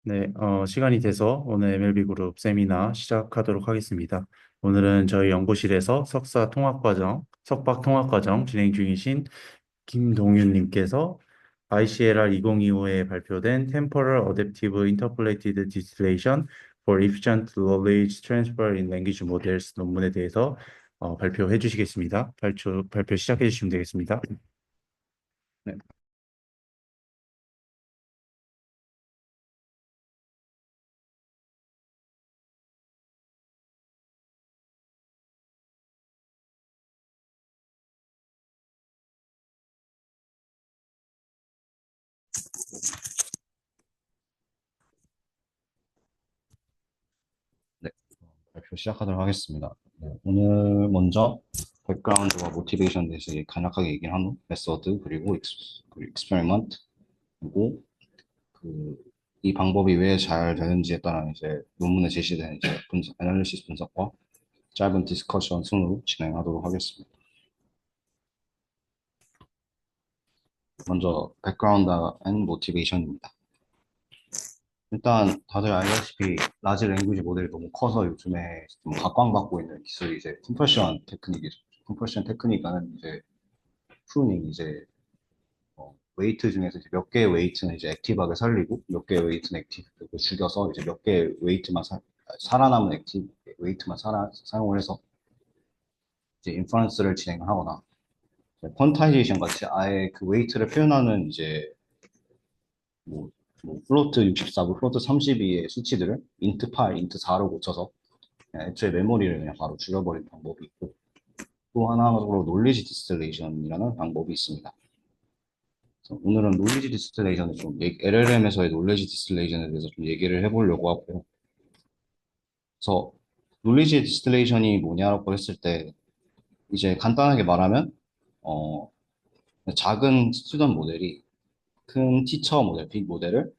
네, 시간이 돼서 오늘 MLB 그룹 세미나 시작하도록 하겠습니다. 오늘은 저희 연구실에서 석박 통합과정 진행 중이신 김동윤님께서 ICLR 2025에 발표된 Temporal Adaptive Interpolated Distillation for Efficient Knowledge Transfer in Language Models 논문에 대해서 발표해 주시겠습니다. 발표 시작해 주시면 되겠습니다. 네. 네, 발표 시작하도록 하겠습니다. 네, 오늘 먼저 백그라운드와 모티베이션 대해서 간략하게 얘기를 한 후, 메서드 그리고 익스페리먼트 그리고 이 방법이 왜 잘 되는지에 따라 이제 논문에 제시된 이제 애널리시스 분석과 짧은 디스커션 순으로 진행하도록 하겠습니다. 먼저 백그라운드 앤 모티베이션입니다. 일단 다들 알다시피 라지 랭귀지 모델이 너무 커서 요즘에 좀 각광받고 있는 기술이 이제 컴프레션 테크닉이죠. 컴프레션 테크닉은 이제 프루닝 이제 웨이트 중에서 이제 몇 개의 웨이트는 이제 액티브하게 살리고 몇 개의 웨이트는 액티브 죽여서 이제 몇 개의 웨이트만 살아남은 액티브 웨이트만 사용을 해서 이제 인퍼런스를 진행하거나 퀀타이제이션 같이 아예 그 웨이트를 표현하는 이제 뭐, 플로트 64, 플로트 32의 수치들을 인트 8, 인트 4로 고쳐서 그냥 애초에 메모리를 그냥 바로 줄여버리는 방법이 있고 또 하나로 놀리지 디스틸레이션이라는 방법이 있습니다. 그래서 오늘은 놀리지 디스틸레이션을 좀 LLM에서의 놀리지 디스틸레이션에 대해서 좀 얘기를 해보려고 하고요. 그래서 놀리지 디스틸레이션이 뭐냐고 했을 때 이제 간단하게 말하면 어, 작은 스튜던트 모델이 큰 티처 모델, 빅 모델을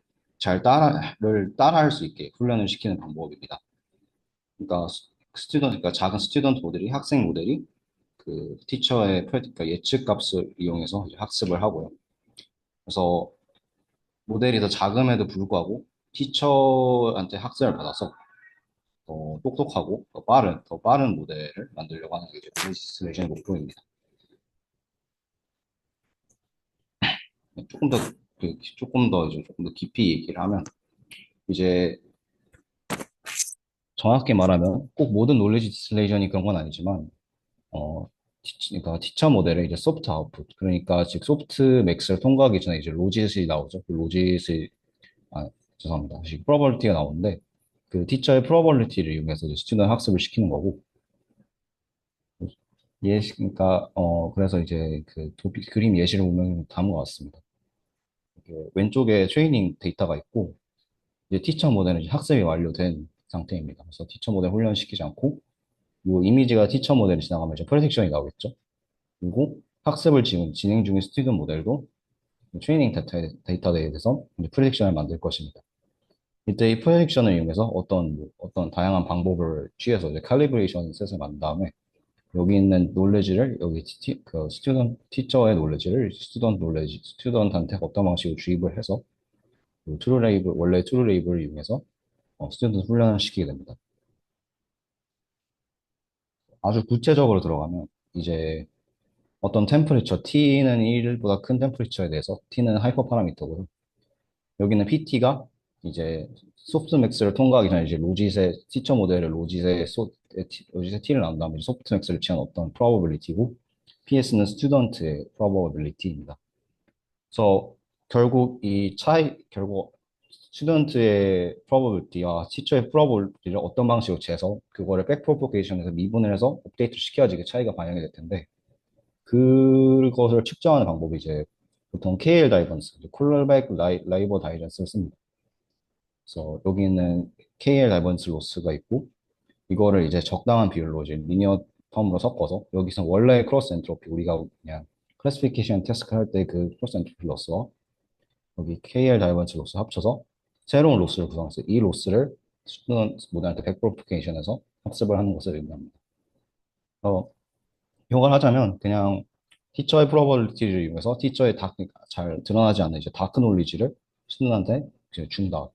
따라할 수 있게 훈련을 시키는 방법입니다. 그러니까 그러니까 작은 스튜던트 모델이 학생 모델이 그 티처의 그러니까 예측 값을 이용해서 이제 학습을 하고요. 그래서 모델이 더 작음에도 불구하고 티처한테 학습을 받아서 더 똑똑하고 더 빠른 모델을 만들려고 하는 게 이제 비즈니스 목표입니다. 조금 더, 조금 더 깊이 얘기를 하면 이제 정확히 말하면 꼭 모든 놀리지 디스플레이션이 그런 건 아니지만 어, 그러니까 티처 모델의 이제 소프트 아웃풋 그러니까 즉 소프트 맥스를 통과하기 전에 이제 로짓이 나오죠. 그 로짓이 죄송합니다. 다시 프로버빌티가 나오는데 그 티처의 프로버빌티를 이용해서 이제 스튜던트 학습을 시키는 거고 그러니까 그래서 이제 그림 예시를 보면 다음과 같습니다. 왼쪽에 트레이닝 데이터가 있고 이제 티처 모델은 이제 학습이 완료된 상태입니다. 그래서 티처 모델 훈련시키지 않고 이 이미지가 티처 모델이 지나가면 이제 프레딕션이 나오겠죠. 그리고 학습을 지금 진행 중인 스튜던 모델도 트레이닝 데이터에 대해서 이제 프레딕션을 만들 것입니다. 이때 이 프레딕션을 이용해서 어떤 다양한 방법을 취해서 이제 칼리브레이션 셋을 만든 다음에 여기 있는 놀레지를 그 티처의 놀레지를 스튜던트한테 어떤 방식으로 주입을 해서 그 원래 트루 레이블을 이용해서 스튜던트 훈련을 시키게 됩니다. 아주 구체적으로 들어가면 이제 어떤 템퍼리처 T는 1보다 큰 템퍼리처에 대해서 T는 하이퍼 파라미터고요. 여기는 PT가 이제 소프트맥스를 통과하기 전에 이제 티처 모델의 로짓의 T를 나온 다음에 소프트맥스를 취한 어떤 probability고 PS는 스튜던트의 probability입니다. 그래서 결국 스튜던트의 probability와 티처의 probability를 어떤 방식으로 재서 그거를 백프로포게이션에서 미분을 해서 업데이트 시켜야지 그 차이가 반영이 될 텐데 그것을 측정하는 방법이 이제 보통 KL 다이번스, 콜백 라이버 다이전스를 씁니다. 그래서 여기는 KL 다이번스 로스가 있고 이거를 이제 적당한 비율로 이제 리니어 텀으로 섞어서 여기서 원래 크로스 엔트로피 우리가 그냥 클래시피케이션 테스트 할 때 그 크로스 엔트로피 로스와 여기 KL 다이번스 로스 합쳐서 새로운 로스를 구성해서 이 로스를 스튜던트 모델한테 백프로포게이션에서 학습을 하는 것을 의미합니다. 이걸 하자면 그냥 티처의 프로버빌리티를 이용해서 잘 드러나지 않는 이제 다크 놀리지를 스student한테 이제 준다.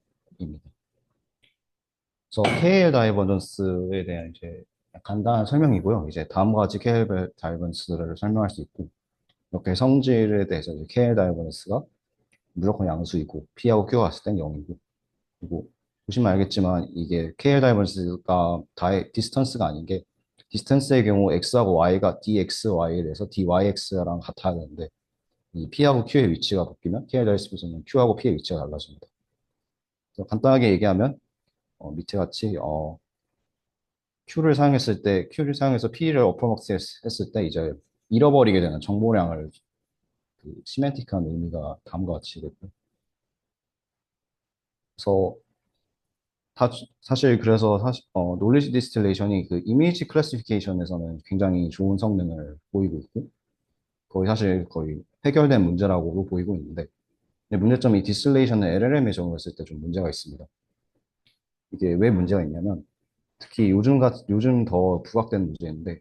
그래서 KL 다이버전스에 대한 이제 간단한 설명이고요. 이제 다음과 같이 KL 다이버전스를 설명할 수 있고, 이렇게 성질에 대해서 이제 KL 다이버전스가 무조건 양수이고, P하고 Q가 갔을 땐 0이고, 그리고 보시면 알겠지만 이게 KL 다이버전스가 디스턴스가 아닌 게, 디스턴스의 경우 X하고 Y가 DXY에 대해서 DYX랑 같아야 되는데, 이 P하고 Q의 위치가 바뀌면 KL 다이버전스는 Q하고 P의 위치가 달라집니다. 그래서 간단하게 얘기하면, 밑에 같이, Q를 사용해서 P를 어퍼먹스 했을 때 이제 잃어버리게 되는 정보량을 그 시멘틱한 의미가 다음과 같이 있거든요. 그래서 사실 그래서 놀리지 디스틸레이션이 그 이미지 클래시피케이션에서는 굉장히 좋은 성능을 보이고 있고 거의 사실 거의 해결된 문제라고 보이고 있는데 근데 문제점이 디스틸레이션을 LLM에 적용했을 때 좀 문제가 있습니다. 이게 왜 문제가 있냐면 특히 요즘 더 부각된 문제인데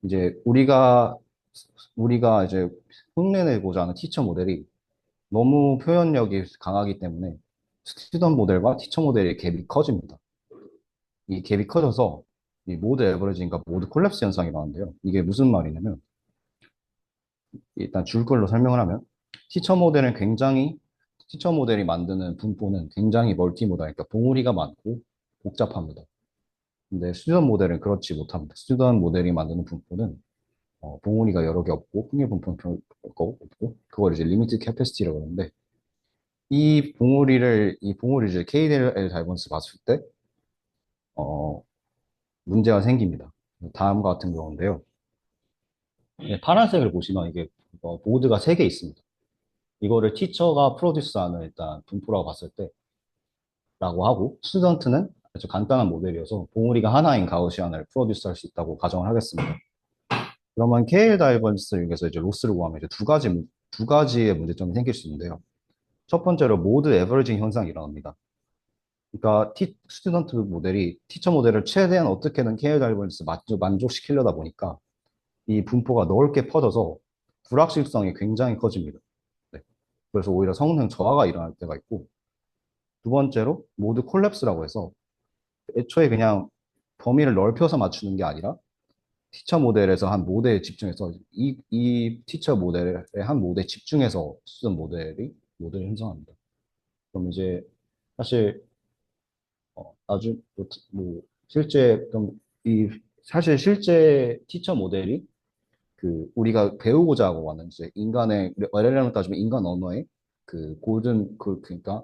이제 우리가 이제 흉내내고자 하는 티처 모델이 너무 표현력이 강하기 때문에 스튜던트 모델과 티처 모델의 갭이 커집니다. 이 갭이 커져서 이 모드 에버리지인가 모드 콜랩스 현상이 나는데요. 이게 무슨 말이냐면 일단 줄글로 설명을 하면 티처 모델이 만드는 분포는 굉장히 멀티모달, 그러니까 봉우리가 많고 복잡합니다. 근데 스튜던트 모델은 그렇지 못합니다. 스튜던트 모델이 만드는 분포는 봉우리가 여러 개 없고 풍계 분포는 별로 없고 그걸 이제 리미트 캐패시티라고 하는데 이 봉우리를 이제 KDL 다이버스 봤을 때 어, 문제가 생깁니다. 다음과 같은 경우인데요. 네, 파란색을 보시면 이게 보드가 3개 있습니다. 이거를 티처가 프로듀스하는 일단 분포라고 봤을 때라고 하고 스튜던트는 아주 간단한 모델이어서 봉우리가 하나인 가우시안을 프로듀스할 수 있다고 가정을 하겠습니다. 그러면 KL 다이버스를 위해서 이제 로스를 구하면 이제 두 가지의 문제점이 생길 수 있는데요. 첫 번째로 모드 에버리징 현상이 일어납니다. 그러니까 스튜던트 모델이 티처 모델을 최대한 어떻게든 KL 다이버스 만족시키려다 보니까 이 분포가 넓게 퍼져서 불확실성이 굉장히 커집니다. 네. 그래서 오히려 성능 저하가 일어날 때가 있고 두 번째로 모드 콜랩스라고 해서 애초에 그냥 범위를 넓혀서 맞추는 게 아니라 티처 모델에서 한 모델에 집중해서 이 티처 모델의 한 모델에 집중해서 쓰는 모델을 형성합니다. 그럼 이제 사실 아주 뭐 실제 그럼 이 사실 실제 티처 모델이 그 우리가 배우고자 하고 하는 이제 인간의 LLM을 따지면 인간 언어의 그 고든 그러니까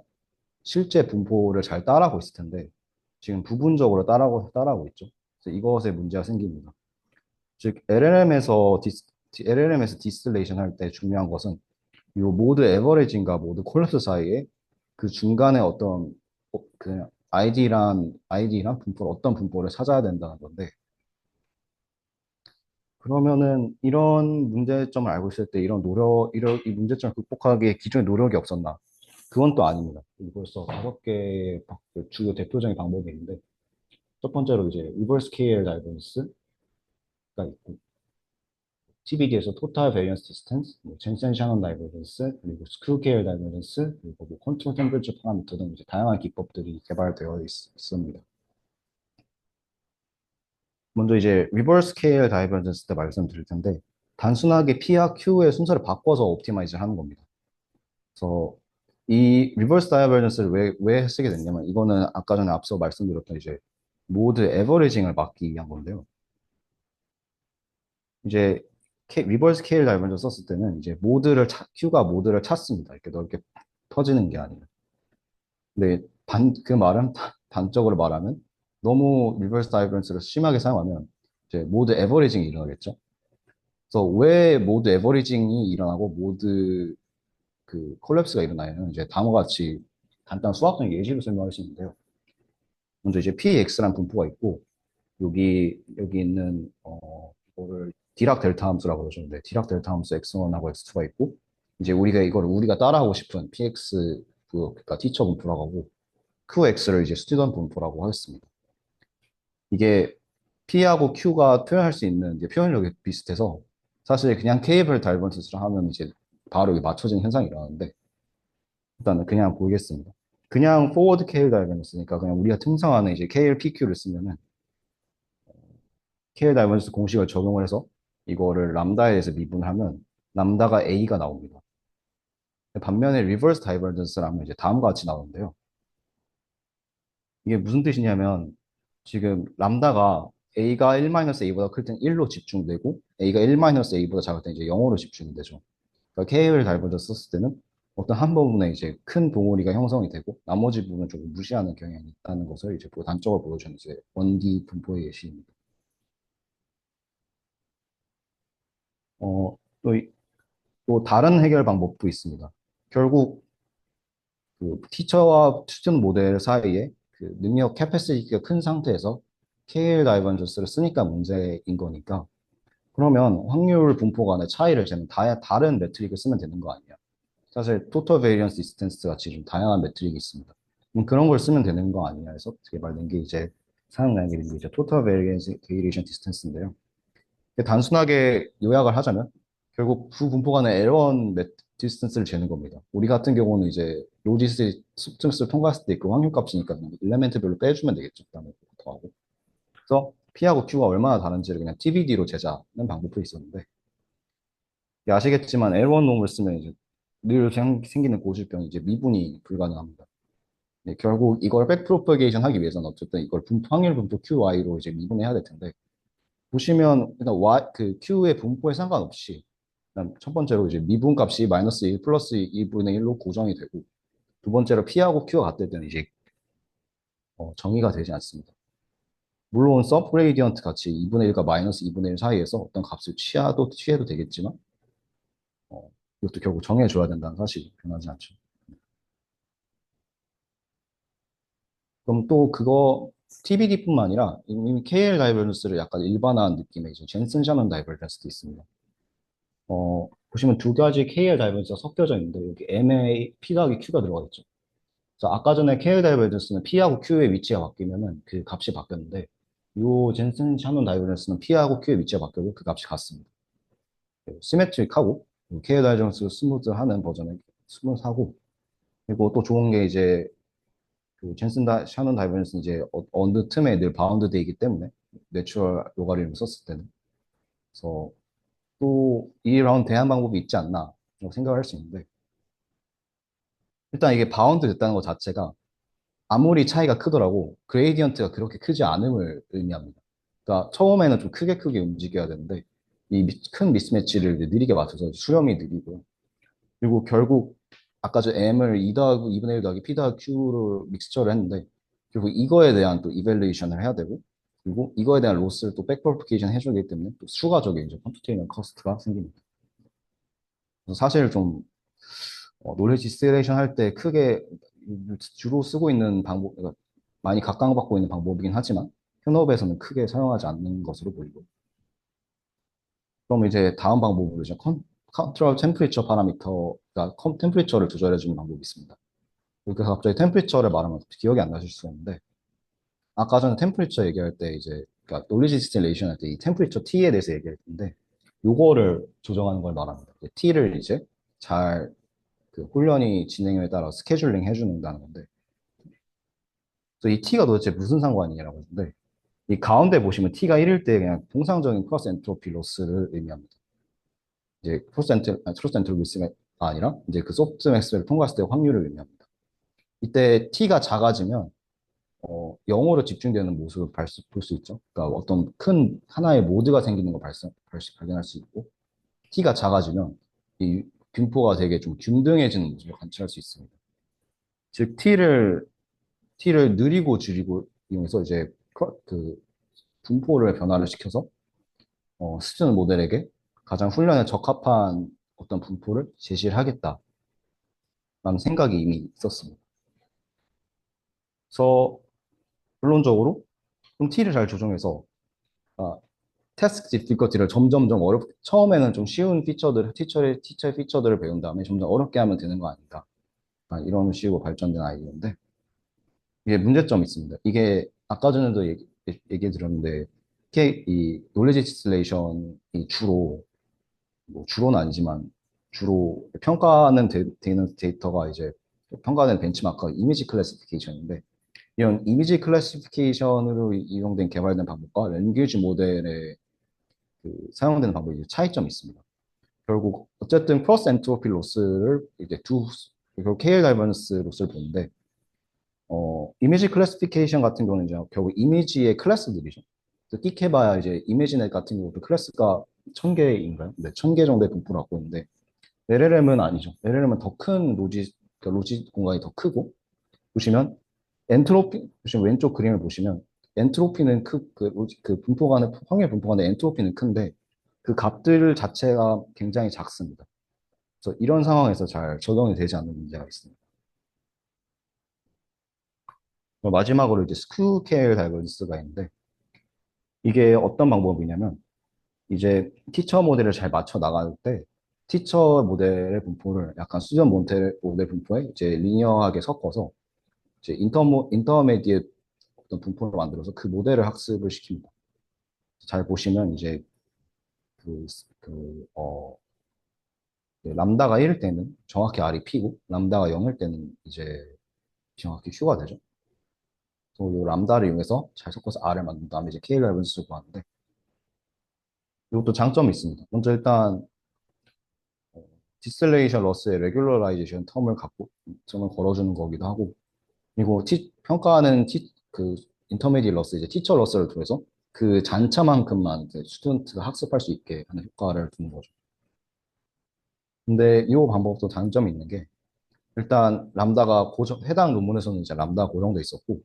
실제 분포를 잘 따라하고 있을 텐데 지금 부분적으로 따라하고 있죠. 그래서 이것에 문제가 생깁니다. 즉 LLM에서 디스틸레이션 할 때 중요한 것은 이 모드 에버리지인가 모드 콜랩스 사이에 그 중간에 어떤 그냥 아이디랑 분포를 어떤 분포를 찾아야 된다는 건데 그러면은 이런 문제점을 알고 있을 때 이 문제점을 극복하기에 기존에 노력이 없었나? 그건 또 아닙니다. 벌써 5개 주요 대표적인 방법이 있는데 첫 번째로 이제 리버스 스케일 다이버전스가 있고 TBD에서 토탈 베리언스 디스턴스, 젠센 샤넌 다이버전스, 그리고 스크류 케일 다이버전스, 그리고 뭐 컨트롤 템퍼처 파라미터 등 이제 다양한 기법들이 개발되어 있습니다. 먼저 이제 리버스 스케일 다이버전스 때 말씀드릴 텐데 단순하게 P와 Q의 순서를 바꿔서 옵티마이즈 하는 겁니다. 그래서 이 리버스 다이버전스를 왜 쓰게 됐냐면 이거는 아까 전에 앞서 말씀드렸던 이제 모드 에버리징을 막기 위한 건데요. 이제 리버스 스케일 다이버전스 썼을 때는 이제 Q가 모드를 찾습니다. 이렇게 넓게 퍼지는 게 아니라. 근데 그 말은 단적으로 말하면 너무 리버스 다이버전스를 심하게 사용하면 이제 모드 에버리징이 일어나겠죠. 그래서 왜 모드 에버리징이 일어나고 모드 그 콜랩스가 일어나냐면 이제 다음과 같이 간단한 수학적 예시로 설명할 수 있는데요. 먼저 이제 PX라는 분포가 있고 여기 있는 이거를 디락 델타 함수라고 그러는데 디락 델타 함수 x1하고 x2가 있고 이제 우리가 따라하고 싶은 PX 그러니까 티처 분포라고 하고 QX를 이제 스튜던트 분포라고 하겠습니다. 이게 P하고 Q가 표현할 수 있는 이제 표현력이 비슷해서 사실 그냥 케이블 달번스를 하면 이제 바로 이게 맞춰지는 현상이 일어나는데 일단은 그냥 보이겠습니다. 그냥 forward KL 다이버전스니까 그냥 우리가 통상하는 이제 KL PQ를 쓰면은 KL 다이버전스 공식을 적용을 해서 이거를 람다에 대해서 미분하면 람다가 A가 나옵니다. 반면에 reverse divergence라면 이제 다음과 같이 나오는데요. 이게 무슨 뜻이냐면 지금 람다가 A가 1-A보다 클 땐 1로 집중되고 A가 1-A보다 작을 땐 이제 0으로 집중이 되죠. 그러니까 K를 닮아서 썼을 때는 어떤 한 부분에 이제 큰 봉우리가 형성이 되고 나머지 부분은 조금 무시하는 경향이 있다는 것을 이제 단적으로 보여주는 이제 원디 분포의 예시입니다. 어, 또, 또 다른 해결 방법도 있습니다. 결국 그 티처와 튜전 모델 사이에 그 능력 캐패시티가 큰 상태에서 KL 다이버전스를 쓰니까 문제인 거니까 그러면 확률 분포 간의 차이를 재는 다른 매트릭을 쓰면 되는 거 아니야. 사실 토탈 베이리언스 디스턴스 같이 좀 다양한 매트릭이 있습니다. 그런 걸 쓰면 되는 거 아니냐 해서 개발된 게 이제 사용량이 게 이제 토탈 베이리언스 베이리에이션 디스턴스인데요. 단순하게 요약을 하자면 결국 두 분포 간의 L1 디스턴스를 재는 겁니다. 우리 같은 경우는 이제 로지스 스트레스를 통과했을 때 그 확률값이니까 그냥 엘리멘트별로 빼주면 되겠죠. 그다음에 더하고. 그래서 P하고 Q가 얼마나 다른지를 그냥 TBD로 재자는 방법도 있었는데 아시겠지만 L1 놈을 쓰면 이제 늘 생기는 고질병이 이제 미분이 불가능합니다. 네, 결국 이걸 백프로퍼게이션 하기 위해서는 어쨌든 이걸 확률 분포 QY로 이제 미분해야 될 텐데 보시면 일단 Y Q의 분포에 상관없이 일단 첫 번째로 이제 미분 값이 마이너스 1 플러스 2분의 1로 고정이 되고 두 번째로 P하고 Q가 같을 때는 이제 정의가 되지 않습니다. 물론 서브그레이디언트 같이 2분의 1과 마이너스 2분의 1 사이에서 어떤 값을 취해도 되겠지만 이것도 결국 정해줘야 된다는 사실이 변하지 않죠. 그럼 또 그거 TBD뿐만 아니라 이미 KL 다이버전스를 약간 일반화한 느낌의 이제 젠슨 샤넌 다이버전스도 있습니다. 보시면 두 가지 KL 다이버전스가 섞여져 있는데 여기 MA, P 더하기 Q가 들어가 있죠. 그래서 아까 전에 KL 다이버전스는 P하고 Q의 위치가 바뀌면은 그 값이 바뀌었는데 요 젠슨 샤넌 다이버전스는 P하고 Q의 위치가 바뀌어도 그 값이 같습니다. 시메트릭하고 KL 다이버전스 스무드하는 버전의 스무스하고 그리고 또 좋은 게 이제 그 샤넌 다이버전스는 이제 어느 틈에 늘 바운드 되기 때문에 내추럴 로가리즘을 썼을 때는 그래서 또 이 라운드 대안 방법이 있지 않나 라고 생각을 할 수 있는데 일단 이게 바운드 됐다는 것 자체가 아무리 차이가 크더라도 그레이디언트가 그렇게 크지 않음을 의미합니다. 그러니까 처음에는 좀 크게 움직여야 되는데 이 큰 미스매치를 이제 느리게 맞춰서 수렴이 느리고요. 그리고 결국 아까 저 M을 2 더하고 2분의 1 더하기 P 더하기 Q로 믹스처를 했는데 결국 이거에 대한 또 이벨루에이션을 해야 되고 그리고 이거에 대한 로스를 또 백프로피케이션 해주기 때문에 또 추가적인 이제 컴퓨테이션 커스트가 생깁니다. 그래서 사실 좀 노레지 디스틸레이션 할 때 크게 주로 쓰고 있는 방법, 그러니까 많이 각광받고 있는 방법이긴 하지만 현업에서는 크게 사용하지 않는 것으로 보이고 그럼 이제 다음 방법으로 이제 컨트롤 템퍼리처 파라미터가 템퍼리처를 조절해주는 방법이 있습니다. 그래서 갑자기 템퍼리처를 말하면 기억이 안 나실 수가 있는데 아까 전에 템퍼리처 얘기할 때 이제 그러니까 노리지 디스틸레이션 할 때 이 템퍼리처 T에 대해서 얘기할 텐데 요거를 조정하는 걸 말합니다. T를 이제 잘 그 훈련이 진행에 따라 스케줄링 해주는다는 건데, 그래서 이 T가 도대체 무슨 상관이냐라고 하는데, 이 가운데 보시면 T가 1일 때 그냥 통상적인 크로스 엔트로피 로스를 의미합니다. 이제 크로스 엔트로피 로스가 아니라 이제 그 소프트 맥스를 통과했을 때 확률을 의미합니다. 이때 T가 작아지면 0으로 집중되는 모습을 볼 수 있죠. 그러니까 어떤 큰 하나의 모드가 생기는 걸 발견할 수 있고, T가 작아지면 이 균포가 되게 좀 균등해지는 모습을 관찰할 수 있습니다. 즉, T를 느리고 줄이고 이용해서 이제 그 분포를 변화를 시켜서 수준 모델에게 가장 훈련에 적합한 어떤 분포를 제시를 하겠다라는 생각이 이미 있었습니다. 그래서 결론적으로 좀 T를 잘 조정해서 아, 태스크 디피커티를 점점점 어렵게 처음에는 좀 쉬운 티처의 피처들을 배운 다음에 점점 어렵게 하면 되는 거 아닌가 이런 식으로 발전된 아이디어인데 이게 문제점이 있습니다. 이게 아까 전에도 얘기 드렸는데 이 놀리지 디스틸레이션이 주로 뭐 주로는 아니지만 주로 평가하는 되는 데이터가 이제 평가하는 벤치마크가 이미지 클래시피케이션인데 이런 이미지 클래시피케이션으로 이용된 개발된 방법과 랭귀지 모델에 사용되는 방법이 이제 차이점이 있습니다. 결국 어쨌든 크로스 엔트로피 로스를 이제 결국 KL 다이버넌스 로스를 보는데 이미지 클래시피케이션 같은 경우는 이제 결국 이미지의 클래스들이죠. 끽해봐야 이제 이미지넷 같은 경우도 클래스가 1000개인가요? 네, 1000개 정도의 분포를 갖고 있는데 LLM은 아니죠. LLM은 더 큰 그러니까 로지 공간이 더 크고 보시면 보시면 왼쪽 그림을 보시면 엔트로피는 그 분포 간의 확률 분포 간의 엔트로피는 큰데 그 값들 자체가 굉장히 작습니다. 그래서 이런 상황에서 잘 적용이 되지 않는 문제가 있습니다. 마지막으로 이제 스쿠케일 다이버전스가 있는데 이게 어떤 방법이냐면 이제 티처 모델을 잘 맞춰 나갈 때 티처 모델의 분포를 약간 수전 모델 분포에 이제 리니어하게 섞어서 이제 인터메디에 어떤 분포를 만들어서 그 모델을 학습을 시킵니다. 잘 보시면 이제 그, 람다가 1일 때는 정확히 R이 P고 람다가 0일 때는 이제 정확히 Q가 되죠. 그래서 이 람다를 이용해서 잘 섞어서 R을 만든 다음에 이제 K를 분수를 구하는데 이것도 장점이 있습니다. 먼저 일단 디스레이션 러스의 레귤러라이제이션 텀을 걸어주는 거기도 하고 그리고 평가하는 인터미디ate 러스 이제 티처 러스를 통해서 그 잔차만큼만 이제 스튜던트가 학습할 수 있게 하는 효과를 두는 거죠. 근데 이 방법도 단점이 있는 게 일단 람다가 해당 논문에서는 이제 람다 고정돼 있었고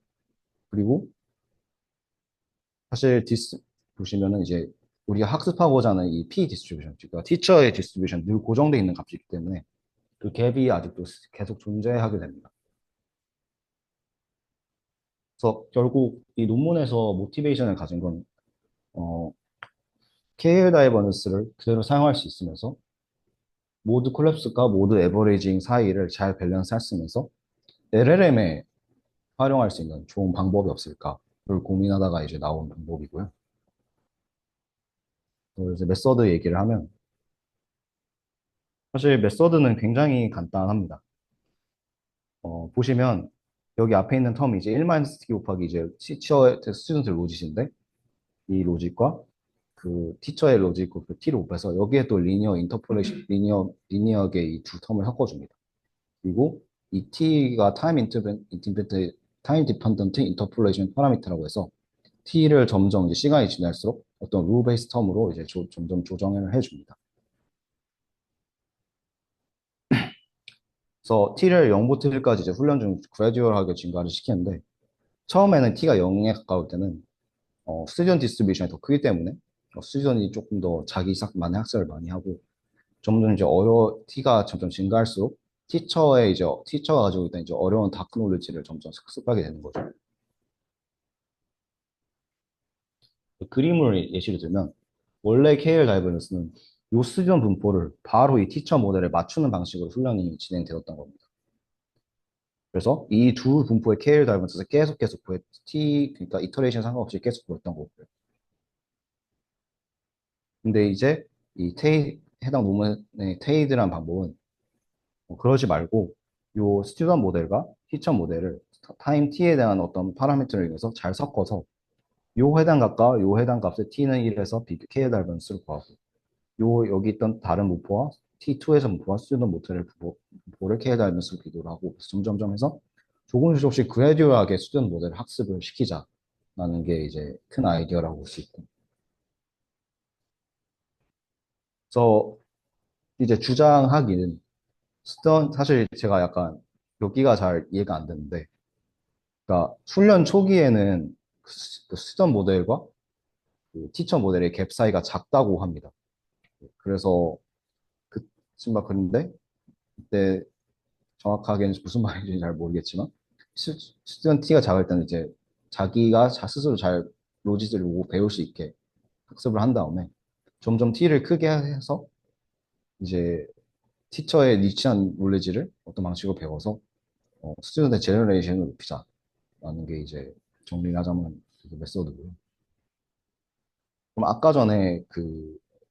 그리고 사실 보시면은 이제 우리가 학습하고자 하는 이 P 디스트리뷰션, 그러니까 티처의 디스트리뷰션 늘 고정돼 있는 값이기 때문에 그 갭이 아직도 계속 존재하게 됩니다. 그래서 결국 이 논문에서 모티베이션을 가진 건 KL 다이버넌스를 그대로 사용할 수 있으면서 모드 콜랩스과 모드 에버리징 사이를 잘 밸런스 했으면서 LLM에 활용할 수 있는 좋은 방법이 없을까를 고민하다가 이제 나온 방법이고요. 또 이제 메서드 얘기를 하면 사실 메서드는 굉장히 간단합니다. 보시면 여기 앞에 있는 텀이 이제 1-t 곱하기 이제 티처의 스튜던트 로짓인데 이 로직과 그 티처의 로직과 그 t를 곱해서 여기에 또 리니어 인터폴레이션, 리니어게 이 두 텀을 섞어줍니다. 그리고 이 t가 타임 디펜던트 인터폴레이션 파라미터라고 해서 t를 점점 이제 시간이 지날수록 어떤 룰 베이스 텀으로 이제 점점 조정을 해줍니다. 그래서 t를 0부터 1까지 이제 훈련 중 그래듀얼하게 증가를 시키는데 처음에는 t가 0에 가까울 때는 스튜전 디스트리뷰션이 더 크기 때문에 스튜전이 조금 더 자기만의 학습을 많이 하고 점점 이제 t가 점점 증가할수록 티처가 가지고 있던 이제 어려운 다크 놀리지를 점점 습득하게 되는 거죠. 그림을 예시로 들면 원래 KL 다이버넌스는 요 스튜전 분포를 바로 이 티처 모델에 맞추는 방식으로 훈련이 진행되었던 겁니다. 그래서 이 두 분포의 KL 다이버넌스에서 계속 그러니까 이터레이션 상관없이 계속 보였던 거고요. 근데 이제 해당 논문의 테이드란 방법은 그러지 말고 요 스튜던 모델과 티처 모델을 타임 t에 대한 어떤 파라미터를 이용해서 잘 섞어서 요 해당 값과 요 해당 값의 t는 1에서 K의 달변수를 구하고 여기 있던 다른 분포와 T2에서 분포와 스튜던 분포를 K의 달변수로 비교를 하고 점점점 해서 조금씩 그래듀얼하게 스튜던 모델을 학습을 시키자라는 게 이제 큰 아이디어라고 볼 수 있고 그래서 이제 주장하기는 사실 제가 약간 여기가 잘 이해가 안 되는데, 그러니까 훈련 초기에는 그 수전 모델과 그 티처 모델의 갭 사이가 작다고 합니다. 그래서 그런데 그때 정확하게는 무슨 말인지 잘 모르겠지만 수전 T가 작을 때는 이제 자기가 스스로 잘 로지를 보고 배울 수 있게 학습을 한 다음에 점점 T를 크게 해서 이제 티처의 니치한 놀레지를 어떤 방식으로 배워서 스튜던트 제너레이션을 높이자라는 게 이제 정리를 하자면 그 메소드고요. 그럼 아까 전에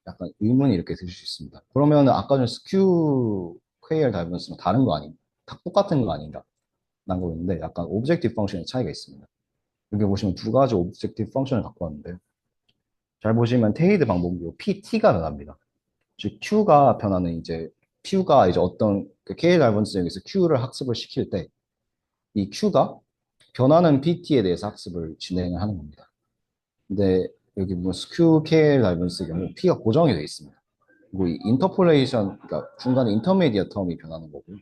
약간 의문이 이렇게 드실 수 있습니다. 그러면 아까 전에 스큐 퀘어 다이버스랑 다른 거 아닙니까? 다 똑같은 거 아닌가 라는 거였는데 약간 오브젝티브 펑션의 차이가 있습니다. 여기 보시면 두 가지 오브젝티브 펑션을 갖고 왔는데요. 잘 보시면 테이드 방법으로 PT가 변합니다. 즉 Q가 변하는 이제 Q가 이제 어떤 그 K 닮은성에서 Q를 학습을 시킬 때 이 Q가 변하는 PT에 대해서 학습을 진행을 하는 겁니다. 근데 여기 뭐 QKL 라이번스의 경우 P가 고정이 되어 있습니다. 그리고 이 인터폴레이션, 그러니까 중간에 인터미디어 텀이 변하는 거고요.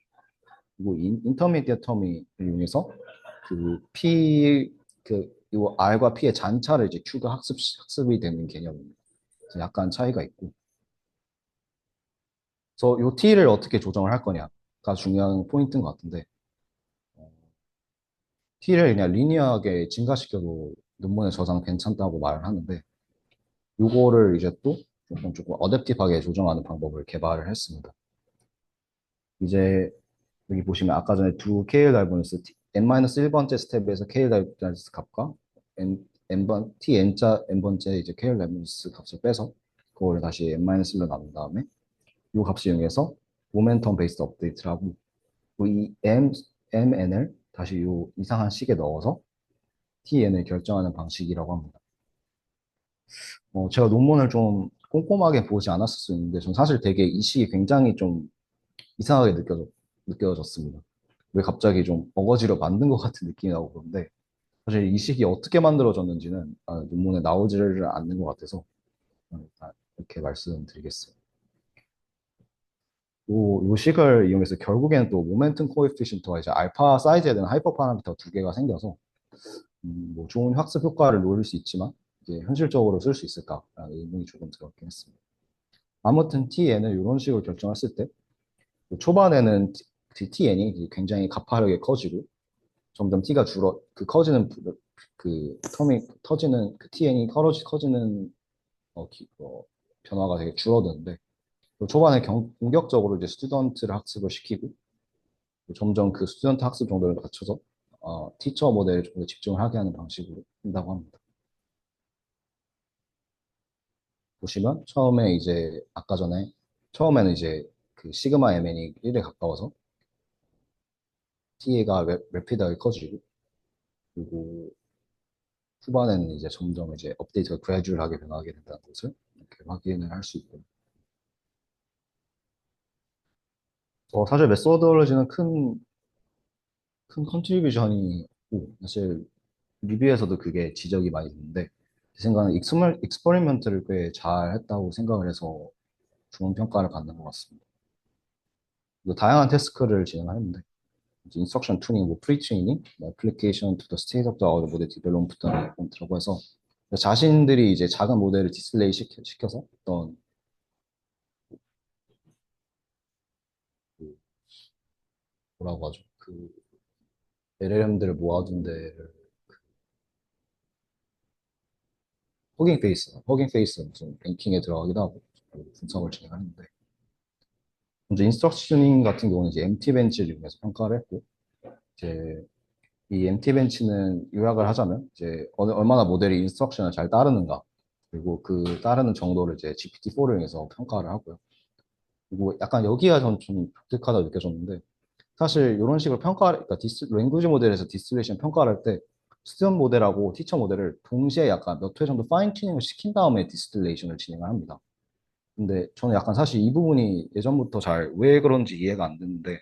그리고 인터미디어 텀을 이용해서 그 P, 이 R과 P의 잔차를 이제 Q가 학습이 되는 개념입니다. 그래서 약간 차이가 있고. 그래서 이 T를 어떻게 조정을 할 거냐가 중요한 포인트인 것 같은데, 어, T를 그냥 리니어하게 증가시켜도 논문에 저장 괜찮다고 말을 하는데, 요거를 이제 또 조금 어댑티브하게 조정하는 방법을 개발을 했습니다. 이제 여기 보시면 아까 전에 두 KL 달분스 n-1번째 스텝에서 KL 달분스 값과 tn자 이제 KL 달분스 값을 빼서 그거를 다시 n-1로 나눈 다음에 이 값을 이용해서 모멘텀 베이스드 업데이트를 하고 이 mn을 다시 이 이상한 식에 넣어서 tn을 결정하는 방식이라고 합니다. 제가 논문을 좀 꼼꼼하게 보지 않았을 수 있는데, 전 사실 되게 이 식이 굉장히 좀 이상하게 느껴졌습니다. 왜 갑자기 좀 어거지로 만든 것 같은 느낌이 나고 그런데, 사실 이 식이 어떻게 만들어졌는지는 논문에 나오지를 않는 것 같아서, 이렇게 말씀드리겠습니다. 요 식을 이용해서 결국에는 또 모멘tum 코에피션트와 이제 알파 사이즈에 대한 하이퍼 파라미터 두 개가 생겨서, 뭐 좋은 학습 효과를 노릴 수 있지만, 이게 현실적으로 쓸 수 있을까라는 의문이 조금 들었긴 했습니다. 아무튼 tn을 이런 식으로 결정했을 때 초반에는 tn이 굉장히 가파르게 커지고 점점 t가 그 커지는 그 텀이 터지는 그 tn이 커지는 변화가 되게 줄어드는데 초반에 공격적으로 이제 스튜던트를 학습을 시키고 점점 그 스튜던트 학습 정도를 낮춰서 티처 모델에 좀 더 집중을 하게 하는 방식으로 한다고 합니다. 보시면 처음에 이제 아까 전에 처음에는 이제 그 시그마 mn이 1에 가까워서 t가 래피드하게 커지고 그리고 후반에는 이제 점점 이제 업데이트가 그래듀얼하게 변하게 된다는 것을 이렇게 확인을 할 수 있고 사실 메소드올로지는 큰 컨트리뷰션이 사실 리뷰에서도 그게 지적이 많이 있는데 제 생각은 익스퍼리먼트를 꽤 잘 했다고 생각을 해서 좋은 평가를 받는 것 같습니다. 다양한 태스크를 진행하는데 인스트럭션 투닝, 뭐 프리트레이닝, 애플리케이션 투 더 스테이트 오브 더 아웃 모델 디벨롭먼트라고 해서 자신들이 이제 작은 모델을 디스플레이 시켜서 어떤 그 뭐라고 하죠? 그 LLM들을 모아둔 데를 허깅 페이스 무슨 랭킹에 들어가기도 하고 분석을 진행하는데 먼저 인스트럭셔닝 같은 경우는 이제 MT 벤치를 이용해서 평가를 했고 이제 이 MT 벤치는 요약을 하자면 이제 얼마나 모델이 인스트럭션을 잘 따르는가 그리고 그 따르는 정도를 이제 GPT-4를 이용해서 평가를 하고요. 그리고 약간 여기가 좀 독특하다 느껴졌는데 사실 이런 식으로 그러니까 랭귀지 모델에서 디스틸레이션 평가를 할 때 스튜던 모델하고 티처 모델을 동시에 약간 몇 회 정도 파인 튜닝을 시킨 다음에 디스틸레이션을 진행을 합니다. 근데 저는 약간 사실 이 부분이 예전부터 잘 왜 그런지 이해가 안 됐는데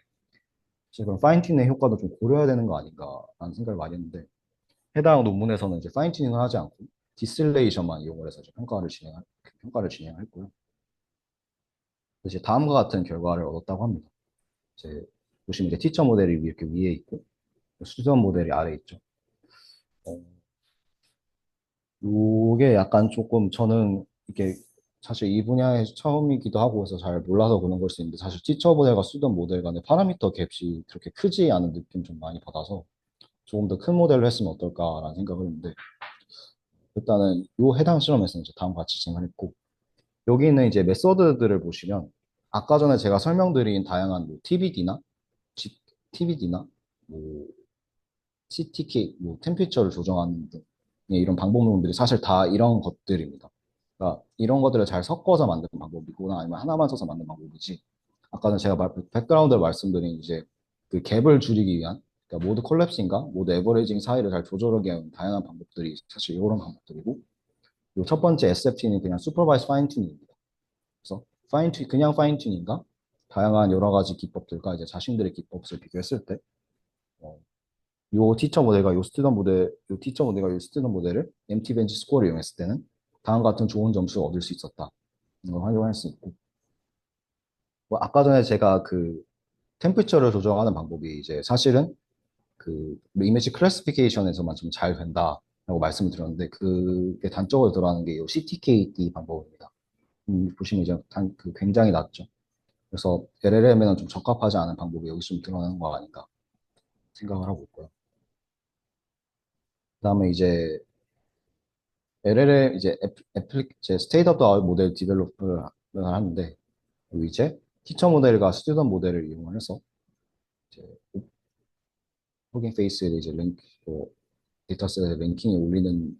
사실 그런 파인 튜닝의 효과도 좀 고려해야 되는 거 아닌가라는 생각을 많이 했는데 해당 논문에서는 이제 파인 튜닝을 하지 않고 디스틸레이션만 이용을 해서 이제 평가를 진행했고요. 이제 다음과 같은 결과를 얻었다고 합니다. 이제 보시면 이제 티처 모델이 이렇게 위에 있고 수전 모델이 아래에 있죠. 어, 요게 약간 조금 저는 이게 사실 이 분야에 처음이기도 하고 해서 잘 몰라서 그런 걸 수 있는데 사실 티처 모델과 수전 모델 간의 파라미터 갭이 그렇게 크지 않은 느낌 좀 많이 받아서 조금 더 큰 모델로 했으면 어떨까라는 생각을 했는데 일단은 요 해당 실험에서는 이제 다음과 같이 진행했고 여기 있는 이제 메소드들을 보시면 아까 전에 제가 설명드린 다양한 뭐 TBD나 TBD나 뭐 CTK, 뭐 템피처를 조정하는 등 이런 방법론들이 사실 다 이런 것들입니다. 그러니까 이런 것들을 잘 섞어서 만든 방법이거나 아니면 하나만 써서 만든 방법이지. 아까는 제가 백그라운드를 말씀드린 이제 그 갭을 줄이기 위한, 그러니까 모드 콜랩싱과 모드 에버리징 사이를 잘 조절하기 위한 다양한 방법들이 사실 이런 방법들이고, 그리고 첫 번째 SFT는 그냥 슈퍼바이즈 파인 튜닝입니다. 그래서 그냥 파인 튜닝과 다양한 여러 가지 기법들과 이제 자신들의 기법을 비교했을 때, 어, 요 티처 모델과 요 스튜던 모델, 요 티처 모델과 요 스튜던 모델을 MT 벤치 스코어를 이용했을 때는 다음 같은 좋은 점수를 얻을 수 있었다. 이걸 활용할 수 있고, 뭐 아까 전에 제가 그 템퍼처를 조정하는 방법이 이제 사실은 그 이미지 클래시피케이션에서만 좀 잘 된다라고 말씀을 드렸는데 그게 단적으로 들어가는 게 이 CTKD 방법입니다. 보시면 이제 그 굉장히 낮죠. 그래서 LLM에는 좀 적합하지 않은 방법이 여기 좀 드러나는 거 아닌가 생각을 하고 있고요. 그다음에 이제 LLM 이제 스테이트 오브 더 모델 디벨롭을 하는데 이제 티처 모델과 스튜던 모델을 이용을 해서 이제 호깅 페이스에 이제 뭐 데이터셋의 랭킹에 올리는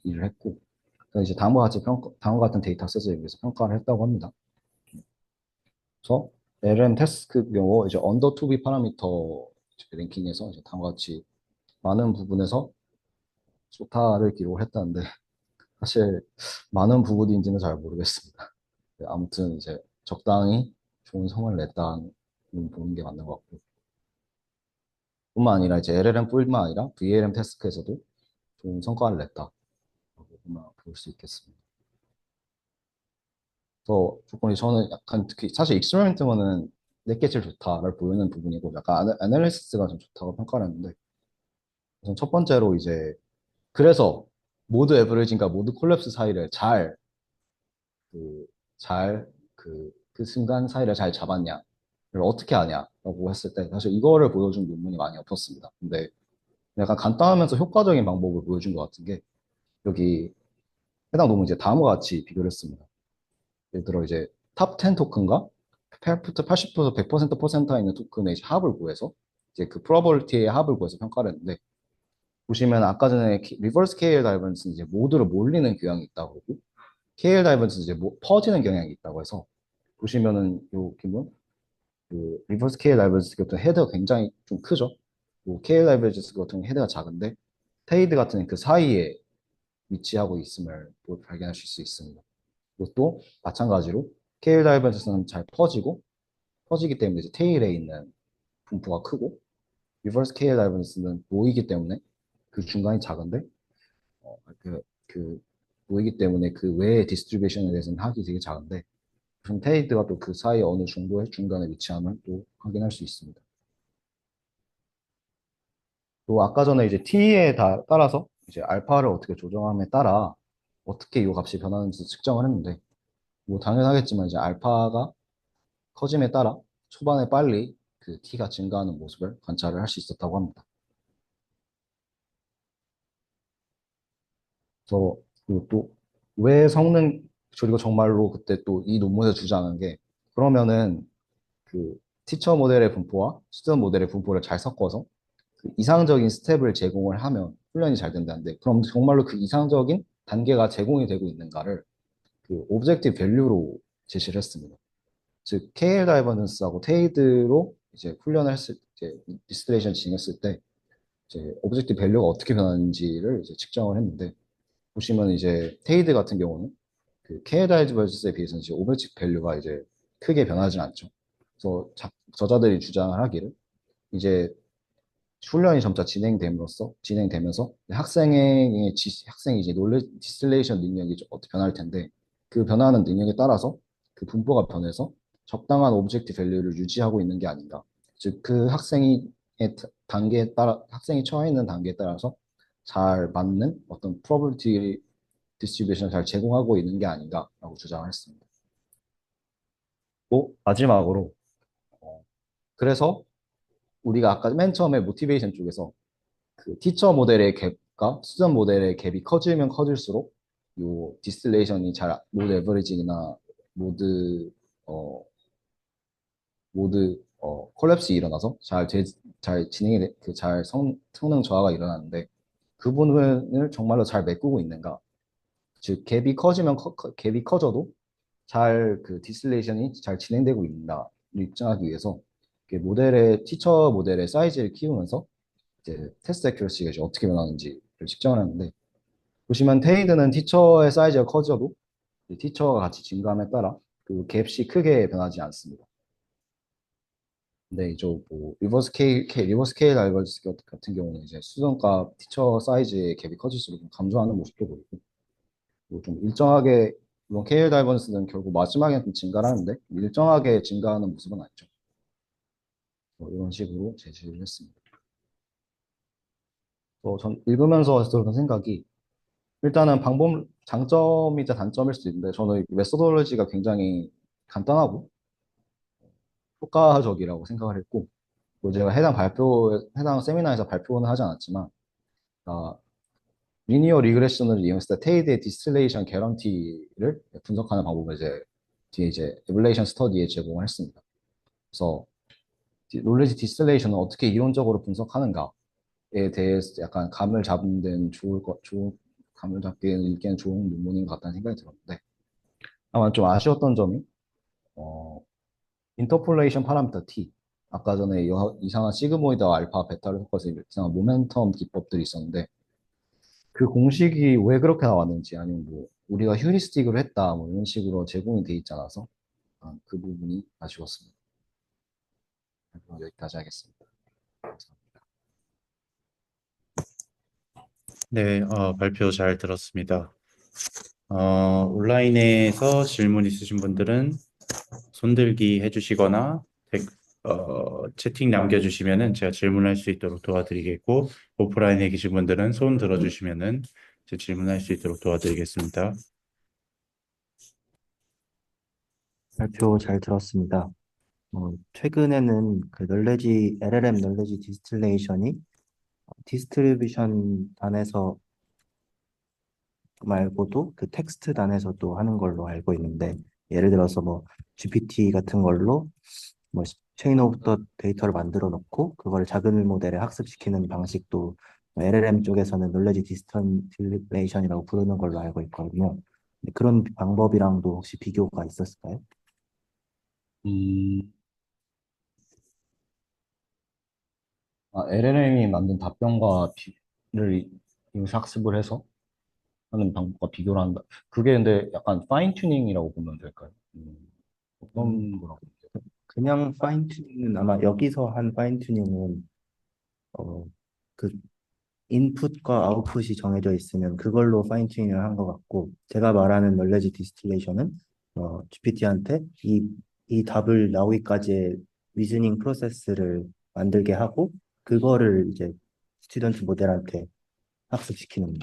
일을 했고, 그래서 이제 다음과 같은 데이터셋을 여기서 평가를 했다고 합니다. 그래서 LM 테스트 경우 이제 언더 투비 파라미터 랭킹에서 이제 다음과 같이 많은 부분에서 소타를 기록을 했다는데 사실 많은 부분인지는 잘 모르겠습니다. 네, 아무튼 이제 적당히 좋은 성을 냈다는 보는 게 맞는 것 같고, 뿐만 아니라 이제 LLM뿐만 아니라 VLM 테스트에서도 좋은 성과를 냈다고 볼 수 있겠습니다. 그래서 조금 저는 약간 특히 사실 익스페리먼트는 내게 제일 좋다를 보이는 부분이고 약간 애널리시스가 좀 좋다고 평가를 했는데 우선 첫 번째로 이제 그래서 모드 에버리징과 모드 콜랩스 사이를 그, 그 순간 사이를 잘 잡았냐, 를 어떻게 하냐라고 했을 때 사실 이거를 보여준 논문이 많이 없었습니다. 근데 약간 간단하면서 효과적인 방법을 보여준 것 같은 게 여기 해당 논문 이제 다음과 같이 비교를 했습니다. 예를 들어 이제 탑 10 토큰과 80% 100% 퍼센트에 있는 토큰의 이제 합을 구해서 이제 그 프로버빌티의 합을 구해서 평가를 했는데 보시면 아까 전에 리버스 KL 다이버전스는 이제 모두를 몰리는 경향이 있다고 그러고 KL 다이버전스는 이제 퍼지는 경향이 있다고 해서 보시면은 요 기분 그 리버스 KL 다이버전스 같은 헤드가 굉장히 좀 크죠. 뭐 KL 다이버전스 같은 경우 헤드가 작은데 테이드 같은 그 사이에 위치하고 있음을 또 발견하실 수 있습니다. 그것도 마찬가지로 KL 다이버전스는 잘 퍼지기 때문에 이제 테일에 있는 분포가 크고 리버스 KL 다이버전스는 모이기 때문에 그 중간이 작은데 그 모이기 때문에 그 외의 디스트리뷰션에 대해서는 합이 되게 작은데 그럼 테이드가 또 그 사이 어느 정도의 중간에 위치함을 또 확인할 수 있습니다. 또 아까 전에 이제 T에 따라서 이제 알파를 어떻게 조정함에 따라 어떻게 이 값이 변하는지 측정을 했는데 뭐 당연하겠지만 이제 알파가 커짐에 따라 초반에 빨리 그 T가 증가하는 모습을 관찰을 할 수 있었다고 합니다. 그래서 그리고 또 왜 그리고 정말로 그때 또 이 논문에서 주장한 게 그러면은 그 티처 모델의 분포와 스튜던트 모델의 분포를 잘 섞어서 그 이상적인 스텝을 제공을 하면 훈련이 잘 된다는데 그럼 정말로 그 이상적인 단계가 제공이 되고 있는가를 그 오브젝티브 밸류로 제시를 했습니다. 즉 KL 다이버전스하고 테이드로 이제 훈련을 했을 때 디스틸레이션 진행했을 때 이제 오브젝티브 밸류가 어떻게 변하는지를 이제 측정을 했는데 보시면 이제 테이드 같은 경우는 그 KL 다이버전스에 비해서는 이제 오브젝티브 밸류가 이제 크게 변하지 않죠. 그래서 저자들이 주장을 하기를 이제 훈련이 점차 진행되면서 학생이 이제 놀래 디스틸레이션 능력이 좀 어떻게 변할 텐데 그 변화하는 능력에 따라서 그 분포가 변해서 적당한 오브젝트 밸류를 유지하고 있는 게 아닌가. 즉 그 학생이 처해 있는 단계에 따라서 잘 맞는 어떤 프로버빌티 디스트리뷰션을 잘 제공하고 있는 게 아닌가라고 주장을 했습니다. 또 마지막으로 그래서 우리가 아까 맨 처음에 모티베이션 쪽에서 그 티처 모델의 갭과 수전 모델의 갭이 커지면 커질수록 요 디스틸레이션이 잘 모드 에버리징이나 모드 어 콜랩스 일어나서 잘 그잘 성능 저하가 일어나는데 그 부분을 정말로 잘 메꾸고 있는가? 즉 갭이 커져도 잘 그 디스틸레이션이 잘 진행되고 있는가를 입증하기 위해서 이게 티처 모델의 사이즈를 키우면서 이제 테스트 액큐러시가 이제 어떻게 변하는지를 측정을 하는데, 보시면 테이드는 티처의 사이즈가 커져도 이 티처가 같이 증가함에 따라 그 갭이 크게 변하지 않습니다. 근데 이제 뭐 리버스 케일 알고리즘 같은 경우는 이제 수정값 티처 사이즈의 갭이 커질수록 좀 감소하는 모습도 보이고, 뭐좀 일정하게, 물론 케일 다이버스는 결국 마지막에 좀 증가를 하는데 일정하게 증가하는 모습은 아니죠. 뭐 이런 식으로 제시를 했습니다. 전 읽으면서 들었던 생각이, 일단은 장점이자 단점일 수도 있는데, 저는 메소돌로지가 굉장히 간단하고 효과적이라고 생각을 했고, 뭐 제가 해당 세미나에서 발표는 하지 않았지만, 아, 리니어 리그레션을 이용했을 때 테이드의 디스틸레이션 개런티를 분석하는 방법을 이제 뒤에 이제 에블레이션 스터디에 제공을 했습니다. 그래서 놀리지 디스틸레이션을 어떻게 이론적으로 분석하는가에 대해서 약간 감을 잡기에는 읽기엔 좋은 논문인 것 같다는 생각이 들었는데, 다만 좀 아쉬웠던 점이, 어, 인터폴레이션 파라미터 T, 아까 전에 이상한 시그모이드와 알파, 베타를 섞어서 이상한 모멘텀 기법들이 있었는데, 그 공식이 왜 그렇게 나왔는지, 아니면 뭐 우리가 휴리스틱으로 했다 뭐 이런 식으로 제공이 돼 있지 않아서, 그 부분이 아쉬웠습니다. 그럼 여기까지 하겠습니다. 감사합니다. 네, 발표 잘 들었습니다. 온라인에서 질문 있으신 분들은 손들기 해주시거나 채팅 남겨주시면은 제가 질문할 수 있도록 도와드리겠고, 오프라인에 계신 분들은 손 들어주시면은 제 질문할 수 있도록 도와드리겠습니다. 발표 잘 들었습니다. 최근에는 그 LLM 널레지 디스틸레이션이 디스트리뷰션 단에서 말고도 그 텍스트 단에서도 하는 걸로 알고 있는데, 예를 들어서 뭐 GPT 같은 걸로 뭐 체인 오브 더 데이터를 만들어 놓고 그걸 작은 모델에 학습시키는 방식도 LLM 쪽에서는 널레지 디스틸레이션이라고 부르는 걸로 알고 있거든요. 근데 그런 방법이랑도 혹시 비교가 있었을까요? 음, LLM이 만든 를 이용해서 학습을 해서 하는 방법과 비교를 한다. 그게 근데 약간 파인 튜닝이라고 보면 될까요? 음, 어떤 거라고 보면 될까요? 그냥 파인 튜닝은 아마 여기서 한 파인 튜닝은 어, 그 인풋과 아웃풋이 정해져 있으면 그걸로 파인 튜닝을 한 것 같고, 제가 말하는 널레지 디스틸레이션은 GPT한테 이 답을 나오기까지의 리즈닝 프로세스를 만들게 하고 그거를 이제 스튜던트 모델한테 학습시키는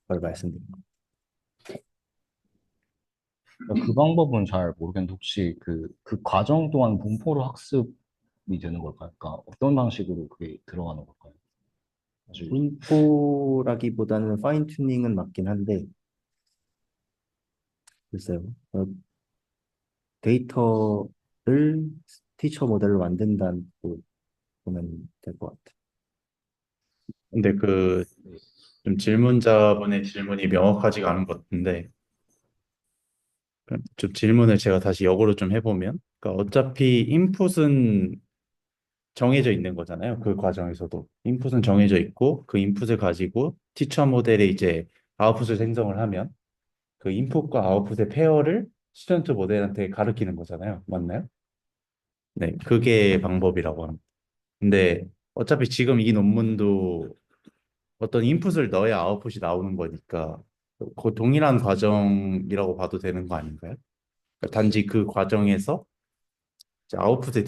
걸 말씀드립니다. 그 방법은 잘 모르겠는데, 혹시 그 과정 동안 분포로 학습이 되는 걸까요? 그러니까 어떤 방식으로 그게 들어가는 걸까요? 사실, 분포라기보다는 파인 튜닝은 맞긴 한데, 글쎄요. 데이터를 티처 모델로 만든다고 보면 될 것 같아요. 근데 좀 질문자분의 질문이 명확하지가 않은 것 같은데, 좀 질문을 제가 다시 역으로 좀 해보면, 그러니까 어차피 인풋은 정해져 있는 거잖아요. 그 과정에서도 인풋은 정해져 있고, 그 인풋을 가지고 티처 모델에 이제 아웃풋을 생성을 하면 그 인풋과 아웃풋의 페어를 스튜던트 모델한테 가르치는 거잖아요. 맞나요? 네, 그게 방법이라고 합니다. 근데 어차피 지금 이 논문도 어떤 인풋을 넣어야 아웃풋이 나오는 거니까 그 동일한 과정이라고 봐도 되는 거 아닌가요? 그러니까 단지 그 과정에서 이제 아웃풋의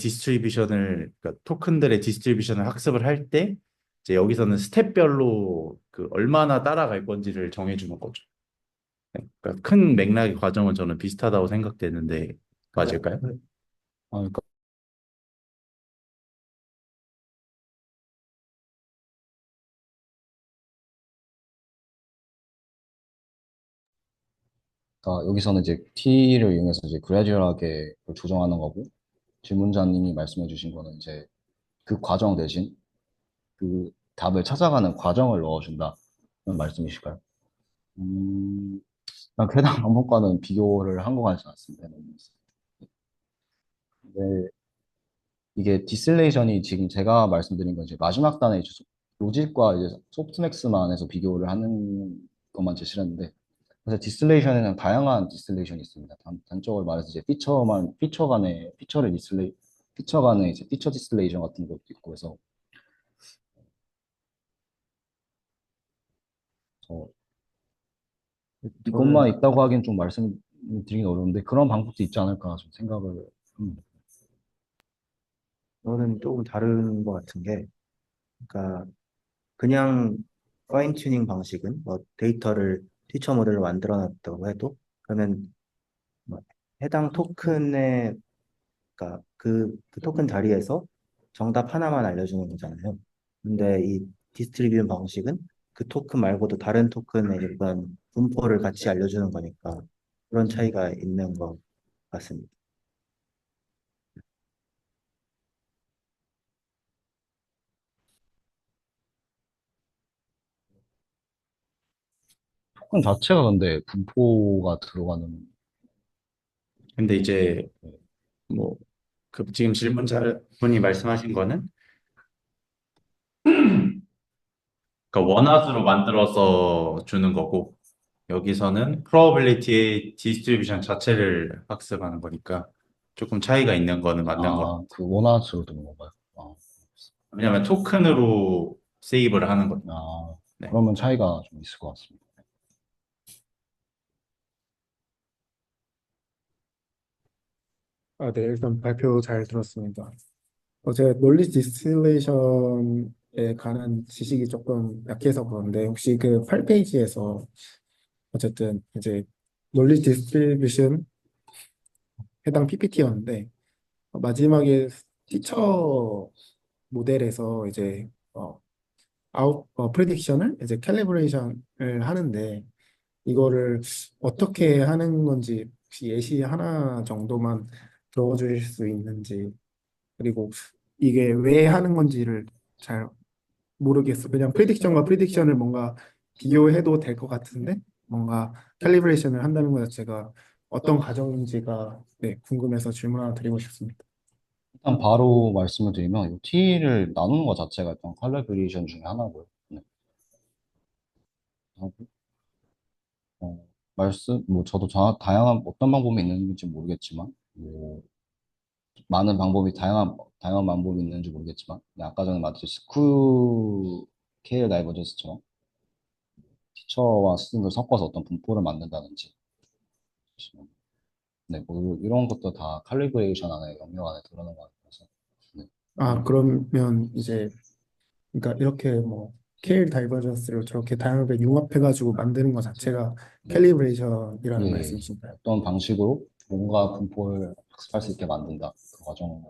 그러니까 토큰들의 디스트리뷰션을 학습을 할 때 이제 여기서는 스텝별로 그 얼마나 따라갈 건지를 정해주는 거죠. 네, 그러니까 큰 맥락의 과정은 저는 비슷하다고 생각되는데 맞을까요? 그러니까 여기서는 이제 T를 이용해서 이제 그래듀얼하게 그걸 조정하는 거고, 질문자님이 말씀해 주신 거는 이제 그 과정 대신 그 답을 찾아가는 과정을 넣어준다는 말씀이실까요? 음, 해당 방법과는 비교를 한 것 같지 않습니다. 네. 이게 디스틸레이션이 지금 제가 말씀드린 건 이제 마지막 단에 이제 로직과 이제 소프트맥스만에서 비교를 하는 것만 제시를 했는데, 그래서 디스틸레이션에는 다양한 디스틸레이션이 있습니다. 단적으로 말해서 이제 피처 간의 피처 간의 이제 피처 디스틸레이션 같은 것도 있고 해서 어, 이것만 저는 있다고 하기엔 좀 말씀드리긴 어려운데 그런 방법도 있지 않을까 좀 생각을 합니다. 저는 조금 다른 것 같은 게, 그러니까 그냥 파인 튜닝 방식은 뭐 데이터를 티처 모델로 만들어 놨다고 해도, 그러면 뭐 해당 토큰의, 그러니까 그 토큰 자리에서 정답 하나만 알려주는 거잖아요. 근데 이 디스트리뷰 방식은 그 토큰 말고도 다른 토큰의 어떤 분포를 같이 알려주는 거니까 그런 차이가 있는 것 같습니다. 토큰 자체가 근데 분포가 들어가는 근데 이제 뭐 그 지금 질문자분이 말씀하신 거는 그러니까 원하수로 만들어서 주는 거고 여기서는 probability의 디스트리뷰션 자체를 학습하는 거니까 조금 차이가 있는 거는 맞는 것 같아요. 그 원화수로 두는 건가요? 왜냐하면 토큰으로 세이브를 하는 거니까. 네. 그러면 차이가 좀 있을 것 같습니다. 네, 일단 발표 잘 들었습니다. 제가 논리 디스틸레이션에 관한 지식이 조금 약해서 그런데 혹시 그 8페이지에서 어쨌든 이제 논리 디스트리뷰션 해당 PPT였는데 마지막에 티처 모델에서 이제 프레딕션을 이제 캘리브레이션을 하는데 이거를 어떻게 하는 건지 혹시 예시 하나 정도만 들어주실 수 있는지, 그리고 이게 왜 하는 건지를 잘 모르겠어. 그냥 프리딕션과 프리딕션을 뭔가 비교해도 될 것 같은데 뭔가 캘리브레이션을 한다는 것 자체가 어떤 과정인지가 네, 궁금해서 질문 하나 드리고 싶습니다. 일단 바로 말씀을 드리면 이 T를 나누는 것 자체가 일단 컬래버레이션 중에 하나고요. 네. 하고, 뭐 저도 다양한 어떤 방법이 있는지 모르겠지만 뭐 많은 방법이 다양한 방법이 있는지 모르겠지만 네, 아까 전에 말했듯이 스크류 다이버전스처럼 티처와 스승을 섞어서 어떤 분포를 만든다든지 네, 뭐 이런 것도 다 칼리브레이션 안에 영역 안에 들어가는 것 같아서 네. 그러면 이제 그러니까 이렇게 뭐 케일 다이버전스를 저렇게 다양하게 융합해가지고 만드는 것 자체가 네. 캘리브레이션이라는 예, 말씀이신가요? 어떤 방식으로 뭔가 분포를 학습할 수 있게 만든다. 그 과정을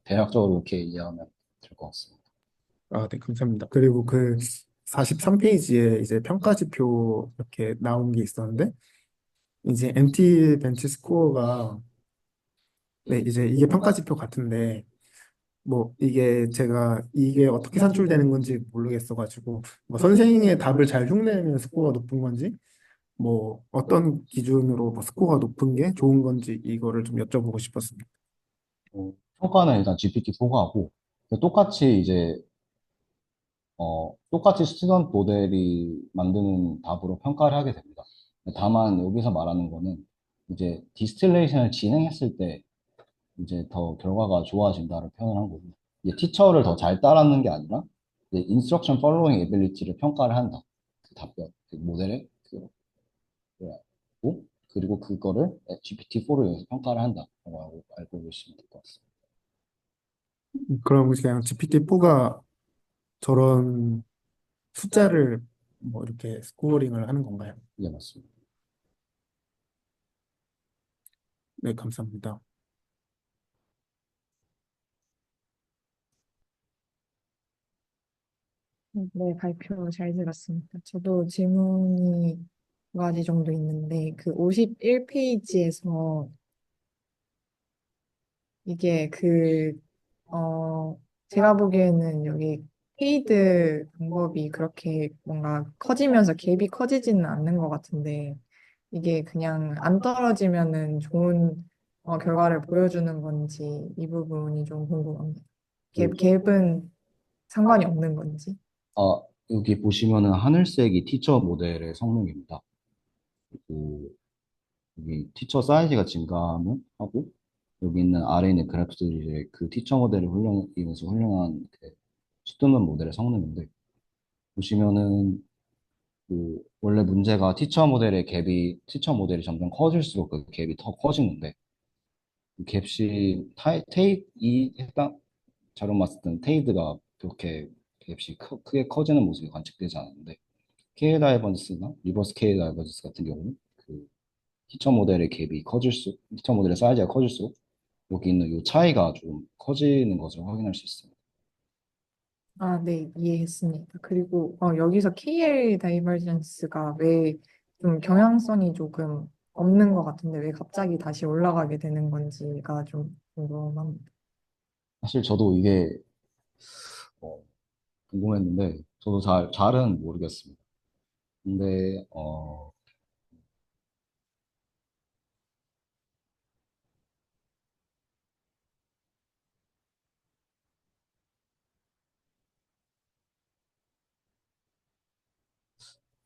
대략적으로 이렇게 이해하면 될 것 같습니다. 네, 감사합니다. 그리고 그 43페이지에 이제 평가 지표 이렇게 나온 게 있었는데 이제 MT 벤치 스코어가 네, 이제 이게 평가 지표 같은데 뭐 이게 제가 이게 어떻게 산출되는 건지 모르겠어가지고 뭐 선생님의 답을 잘 흉내내면 스코어가 높은 건지 뭐 어떤 기준으로 뭐 스코어가 높은 게 좋은 건지 이거를 좀 여쭤보고 싶었습니다. 평가는 일단 GPT-4가 하고 똑같이 이제 똑같이 스튜던트 모델이 만드는 답으로 평가를 하게 됩니다. 다만 여기서 말하는 거는 이제 디스틸레이션을 진행했을 때 이제 더 결과가 좋아진다를 표현을 한 거고 이제 티처를 더 잘 따라하는 게 아니라 이제 인스트럭션 팔로잉 에빌리티를 평가를 한다. 그 답변, 그 모델의 고 그리고 그거를 GPT-4를 이용해서 평가를 한다라고 알고 계시면 될 것 같습니다. 그럼 그냥 GPT-4가 저런 숫자를 뭐 이렇게 스코어링을 하는 건가요? 예, 맞습니다. 네, 감사합니다. 네, 발표 잘 들었습니다. 저도 질문이 두 가지 정도 있는데, 그 51페이지에서 이게 제가 보기에는 여기 페이드 방법이 그렇게 뭔가 커지면서 갭이 커지지는 않는 것 같은데, 이게 그냥 안 떨어지면은 좋은 결과를 보여주는 건지 이 부분이 좀 궁금합니다. 그, 갭은 상관이 없는 건지. 아, 여기 보시면은 하늘색이 티처 모델의 성능입니다. 그리고 여기 티처 사이즈가 증가하면 하고 여기 있는 아래에 있는 그래프들이 이제 그 티처 모델을 훌륭이면서 훌륭한 그 수드문 모델의 성능인데 보시면은 그 원래 문제가 티처 모델이 점점 커질수록 그 갭이 더 커지는데 그 갭이 이 해당 자료 봤을 때는 테이드가 그렇게 갭이 크게 커지는 모습이 관측되지 않았는데 K 다이버전스나 리버스 K 다이버전스 같은 경우는 그 티처 모델의 사이즈가 커질수록 여기 있는 이 차이가 좀 커지는 것을 확인할 수 있습니다. 아, 네, 이해했습니다. 그리고 여기서 KL 다이버전스가 왜 좀 경향성이 조금 없는 것 같은데 왜 갑자기 다시 올라가게 되는 건지가 좀 궁금합니다. 사실 저도 이게 어, 궁금했는데 저도 잘은 모르겠습니다. 근데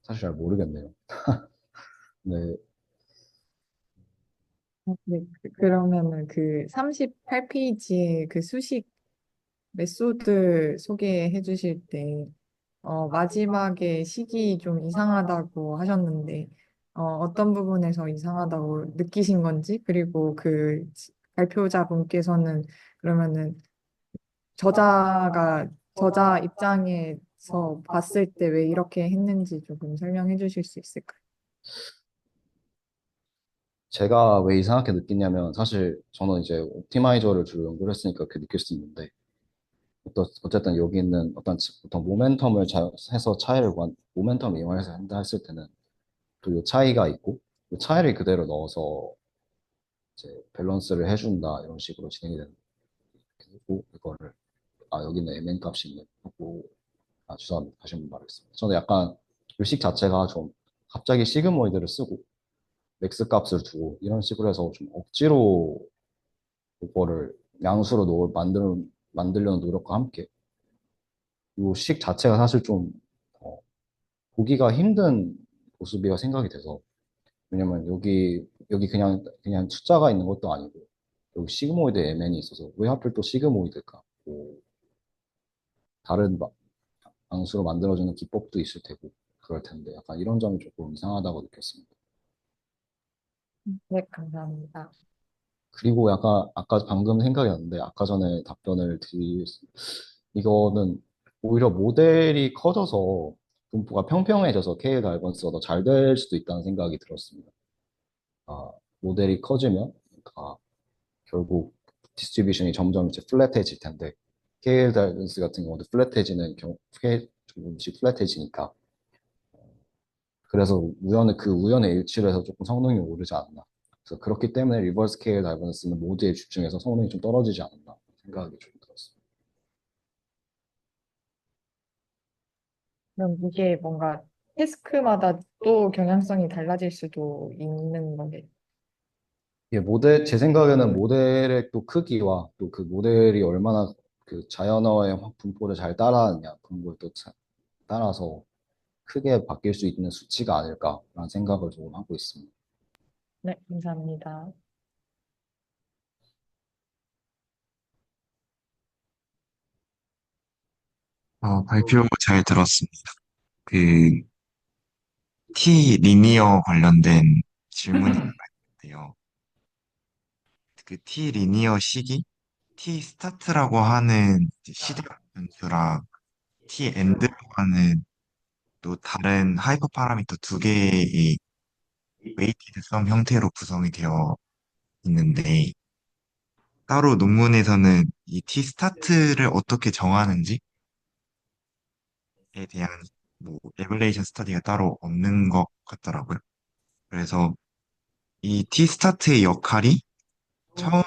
사실 잘 모르겠네요. 네, 네, 그러면은 그 38페이지에 그 수식 메소드 소개해 주실 때, 마지막에 식이 좀 이상하다고 하셨는데, 어떤 부분에서 이상하다고 느끼신 건지, 그리고 그 발표자분께서는 그러면은 저자 입장에서 봤을 때 왜 이렇게 했는지 조금 설명해 주실 수 있을까요? 제가 왜 이상하게 느끼냐면 사실 저는 이제 옵티마이저를 주로 연구를 했으니까 그렇게 느낄 수 있는데 어쨌든 여기 있는 어떤 모멘텀을 해서 모멘텀을 이용해서 한다 했을 때는 또 이 차이가 있고 이 차이를 그대로 넣어서 이제 밸런스를 해준다 이런 식으로 진행이 되는 거고 이거를 여기 있는 mn 값이 있네 하고 죄송합니다. 다시 한번 말하겠습니다. 저는 약간 요식 자체가 좀 갑자기 시그모이드를 쓰고 맥스 값을 두고 이런 식으로 해서 좀 억지로 그거를 양수로 만들려는 노력과 함께 이 식 자체가 사실 좀 어, 보기가 힘든 모습이라 생각이 돼서 왜냐면 여기 그냥 숫자가 있는 것도 아니고 여기 시그모이드 mn이 있어서 왜 하필 또 시그모이드일까? 뭐 다른 양수로 만들어주는 기법도 있을 테고 그럴 텐데 약간 이런 점이 조금 이상하다고 느꼈습니다. 네, 감사합니다. 그리고 약간 아까 방금 생각이 났는데 아까 전에 이거는 오히려 모델이 커져서 분포가 평평해져서 K 달번스가 더 잘 될 수도 있다는 생각이 들었습니다. 아, 모델이 커지면 결국 디스트리뷰션이 점점 이제 플랫해질 텐데 K 달번스 같은 경우도 조금씩 플랫해지니까 그래서 우연의 일치로 해서 조금 성능이 오르지 않았나. 그래서 그렇기 때문에 리버스 스케일 다이버전스는 모드에 집중해서 성능이 좀 떨어지지 않았나 생각이 좀 들었어요. 그럼 이게 뭔가 태스크마다 또 경향성이 달라질 수도 있는 거겠 제 생각에는 모델의 또 크기와 또 그 모델이 얼마나 그 자연어의 분포를 잘 따라하느냐 그런 걸 또 따라서 크게 바뀔 수 있는 수치가 아닐까라는 생각을 조금 하고 있습니다. 네, 감사합니다. 발표 잘 들었습니다. 그 T 리니어 관련된 질문이 있는데요. 그 T 리니어 식이 T 스타트라고 하는 이제 시대각 변수랑 T 엔드라고 하는 또 다른 하이퍼 파라미터 두 개의 웨이티드 썸 형태로 구성이 되어 있는데 따로 논문에서는 이 T 스타트를 어떻게 정하는지에 대한 뭐 에벌레이션 스터디가 따로 없는 것 같더라고요. 그래서 이 T 스타트의 역할이 처음에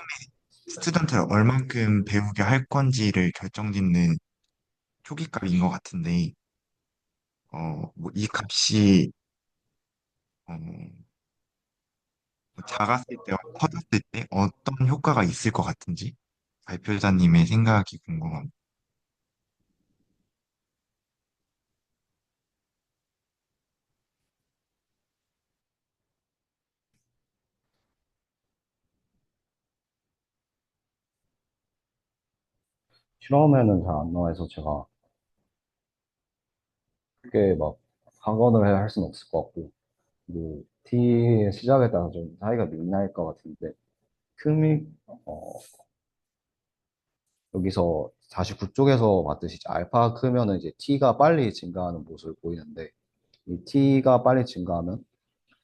스튜던트를 얼만큼 배우게 할 건지를 결정짓는 초기값인 것 같은데, 뭐 이 값이 어, 뭐 작았을 때와 커졌을 때 어떤 효과가 있을 것 같은지 발표자님의 생각이 궁금합니다. 실험에는 잘 안 나와서 제가 크게 막 학원을 할 수는 없을 것 같고, 뭐, T의 시작에 따라 좀 차이가 미나일 것 같은데, 크미, 어, 여기서 49쪽에서 봤듯이 이제 알파 크면은 이제 T가 빨리 증가하는 모습을 보이는데, 이 T가 빨리 증가하면,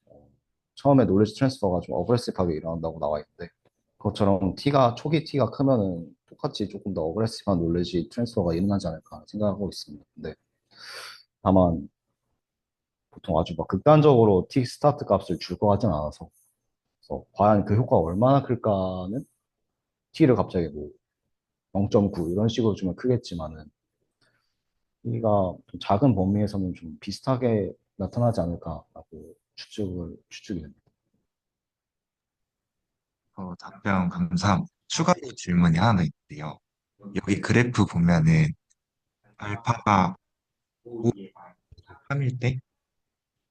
어, 처음에 노리지 트랜스퍼가 좀 어그레시브하게 일어난다고 나와 있는데, 그것처럼 초기 T가 크면은 똑같이 조금 더 어그레시브한 놀리지 트랜스퍼가 일어나지 않을까 생각하고 있습니다. 근데 다만, 보통 아주 막 극단적으로 T 스타트 값을 줄 것 같진 않아서, 그래서 과연 그 효과가 얼마나 클까는 T를 갑자기 뭐 0.9 이런 식으로 주면 크겠지만은 T가 좀 작은 범위에서는 좀 비슷하게 나타나지 않을까라고 추측이 됩니다. 답변 감사합니다. 추가로 질문이 하나 있는데요. 여기 그래프 보면은 알파가 5, 3일 때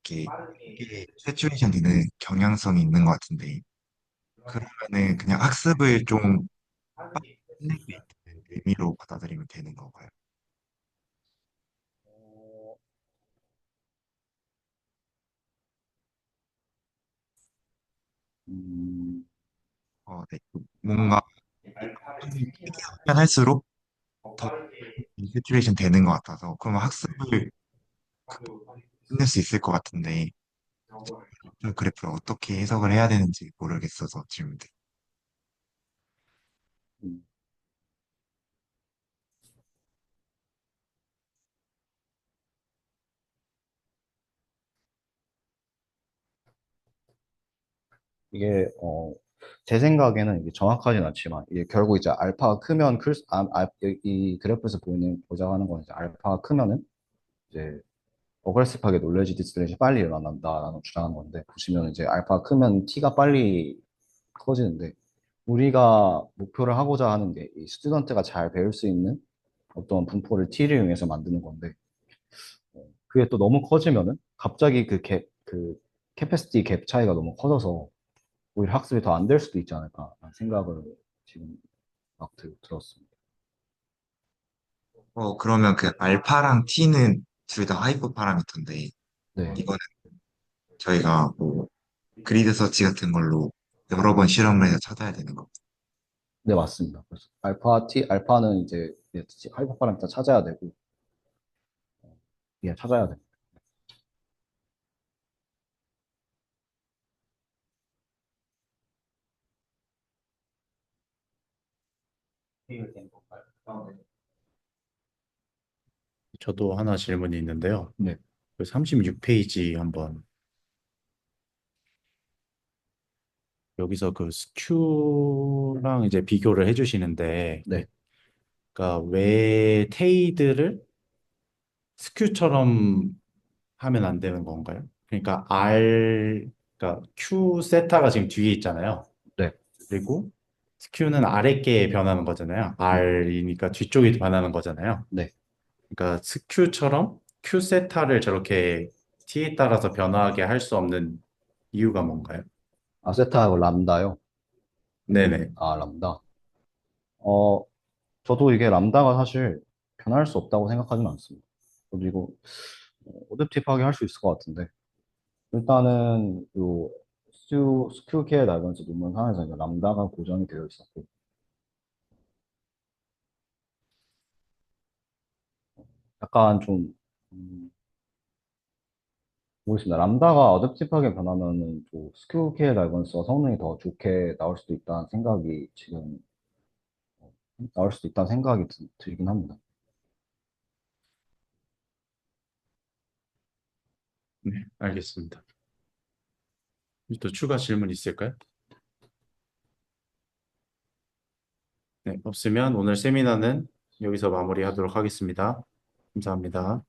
이렇게 세츄레이션 되는 경향성이 있는 것 같은데 그러면은 그냥 학습을 좀 빨리 끝낼 수 있는 의미로 받아들이면 되는 건가요? 음, 네. 뭔가 빨리 하면 할수록 더 세츄레이션 되는 것 같아서 그러면 학습을 끝낼 수 있을 것 같은데 좀 그래프를 어떻게 해석을 해야 되는지 모르겠어서 질문드립니다. 음. 이게 제 생각에는 이게 정확하진 않지만 이게 결국 이제 알파가 크면 이 그래프에서 보자하는 건 이제 알파가 크면은 이제 어그레시브하게 놀래지 디스플레이션이 빨리 일어난다라는 주장하는 건데 보시면 이제 알파가 크면 T가 빨리 커지는데 우리가 목표를 하고자 하는 게 이 스튜던트가 잘 배울 수 있는 어떤 분포를 T를 이용해서 만드는 건데 그게 또 너무 커지면은 갑자기 그 캐패시티 갭 차이가 너무 커져서 오히려 학습이 더 안 될 수도 있지 않을까 라는 생각을 지금 막 들었습니다. 그러면 그 알파랑 T는 둘 다 하이퍼 파라미터인데 네, 이거는 저희가 뭐 그리드 서치 같은 걸로 여러 번 실험을 해서 찾아야 되는 거. 네 맞습니다. 그래서 알파는 이제 하이퍼 파라미터 찾아야 되고 예, 찾아야 돼. 저도 하나 질문이 있는데요. 네, 그 36페이지 한번 여기서 그 스큐랑 이제 비교를 해주시는데, 네. 그러니까 왜 테이드를 스큐처럼 하면 안 되는 건가요? 그러니까 그러니까 Q 세타가 지금 뒤에 있잖아요. 네. 그리고 스큐는 아랫게 변하는 거잖아요. R이니까 뒤쪽이 변하는 거잖아요. 네. 그러니까 스큐처럼 Q 세타를 저렇게 T에 따라서 변화하게 할 수 없는 이유가 뭔가요? 아세타하고 람다요. 네네. 아, 람다. 어, 저도 이게 람다가 사실 변할 수 없다고 생각하지는 않습니다. 저도 이거 어댑티브하게 할 수 있을 것 같은데 일단은 요 스큐케어 다이번스 논문 상에서 이제 람다가 고정이 되어 있었고 약간 좀 모르겠습니다. 람다가 어댑티브하게 변하면은 또 스큐케어 다이번스가 성능이 더 좋게 나올 수도 있다는 생각이 지금 나올 수도 있다는 생각이 들긴 합니다. 네, 알겠습니다. 또 추가 질문 있을까요? 네, 없으면 오늘 세미나는 여기서 마무리하도록 하겠습니다. 감사합니다.